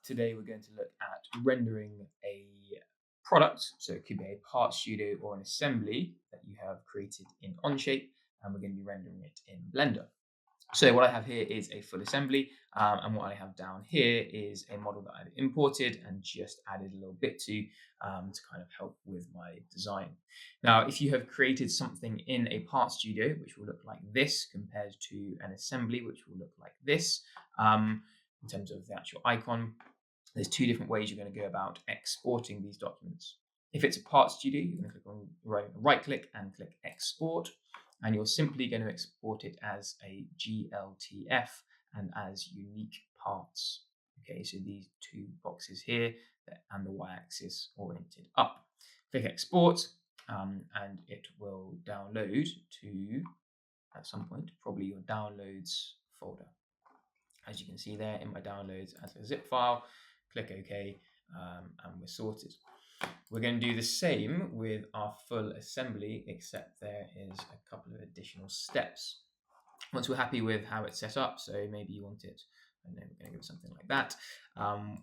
Today we're going to look at rendering a product. So it could be a part studio or an assembly that you have created in Onshape, and we're going to be rendering it in Blender. So what I have here is a full assembly, and what I have down here is a model that I've imported and just added a little bit to kind of help with my design. Now, if you have created something in a part studio, which will look like this, compared to an assembly, which will look like this, in terms of the actual icon, there's two different ways you're going to go about exporting these documents. If it's a part studio, you're going to click on right click and click export, and you're simply going to export it as a GLTF and as unique parts. Okay, so these two boxes here and the y-axis oriented up. Click export, and it will download to, at some point, probably your downloads folder. As you can see there in my downloads as a zip file. Click OK, and we're sorted. We're going to do the same with our full assembly, except there is a couple of additional steps. Once we're happy with how it's set up, so maybe you want it, and then we're going to give it something like that,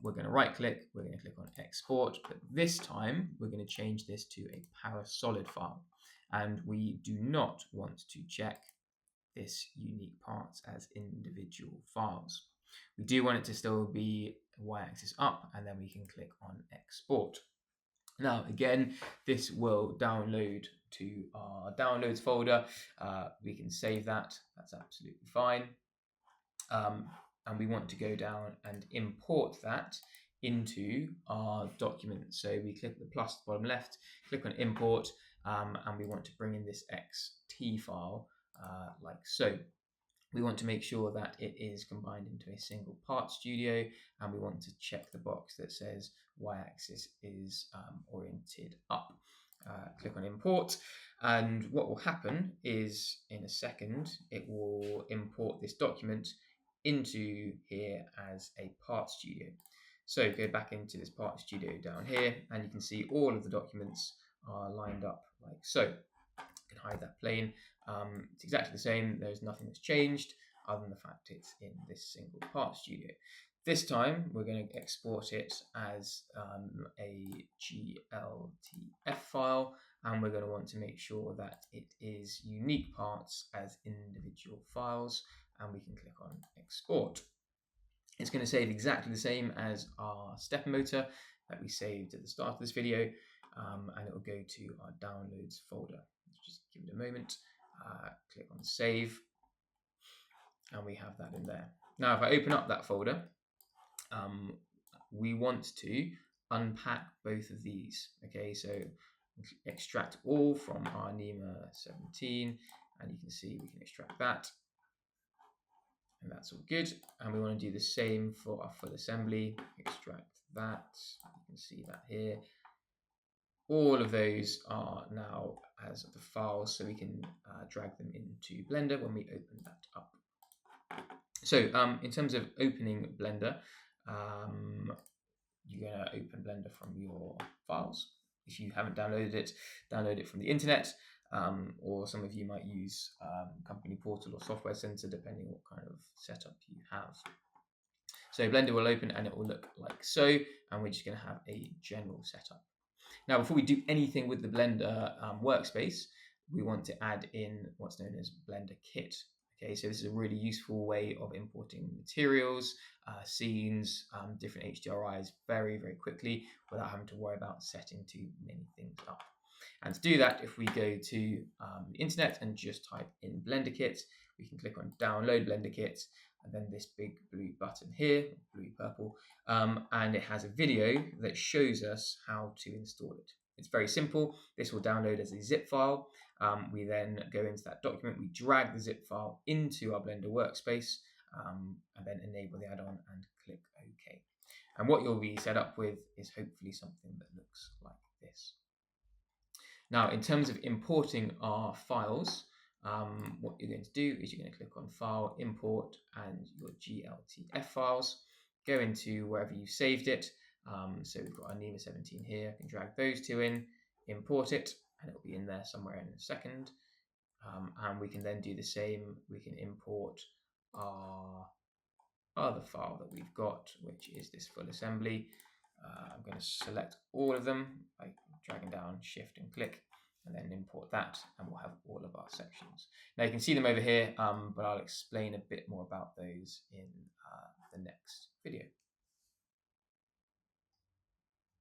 we're going to right click, we're going to click on export, but this time we're going to change this to a parasolid file, and we do not want to check this unique parts as individual files. We do want it to still be y-axis up, and then we can click on export. Now again, this will download to our downloads folder. We can save that, that's absolutely fine. And we want to go down and import that into our document. So we click the plus at the bottom left, click on import, and we want to bring in this XT file like so. We want to make sure that it is combined into a single part studio, and we want to check the box that says y-axis is oriented up. Click on import, and what will happen is in a second it will import this document into here as a part studio. So go back into this part studio down here, and you can see all of the documents are lined up like so. You can hide that plane. It's exactly the same. There's nothing that's changed other than the fact it's in this single part studio. This time we're going to export it as a GLTF file, and we're going to want to make sure that it is unique parts as individual files, and we can click on export. It's going to save exactly the same as our stepper motor that we saved at the start of this video, and it will go to our downloads folder. Just give it a moment, click on save, and we have that in there. Now if I open up that folder, we want to unpack both of these. Okay, so extract all from our NEMA 17, and you can see we can extract that, and that's all good. And we want to do the same for our full assembly. Extract that, you can see that here. All of those are now as the files, so we can drag them into Blender when we open that up. So in terms of opening Blender, you're going to open Blender from your files. If you haven't downloaded it, download it from the internet, or some of you might use Company Portal or Software Center, depending what kind of setup you have. So Blender will open and it will look like so, and we're just going to have a general setup. Now, before we do anything with the Blender workspace, we want to add in what's known as Blender Kit. Okay, so this is a really useful way of importing materials, scenes, different HDRIs very, very quickly without having to worry about setting too many things up. And to do that, if we go to the internet and just type in Blender Kit, we can click on Download Blender Kit, and then this big blue button here, blue purple, and it has a video that shows us how to install it. It's very simple. This will download as a zip file. We then go into that document, we drag the zip file into our Blender workspace, and then enable the add-on and click OK. And what you'll be set up with is hopefully something that looks like this. Now, in terms of importing our files, what you're going to do is you're going to click on File, Import, and your GLTF files. Go into wherever you saved it. So we've got our NEMA 17 here. I can drag those two in, import it, and it'll be in there somewhere in a second. And we can then do the same. We can import our other file that we've got, which is this full assembly. I'm going to select all of them by dragging down Shift and click, and then import that, and we'll have all of our sections. Now you can see them over here, but I'll explain a bit more about those in the next video.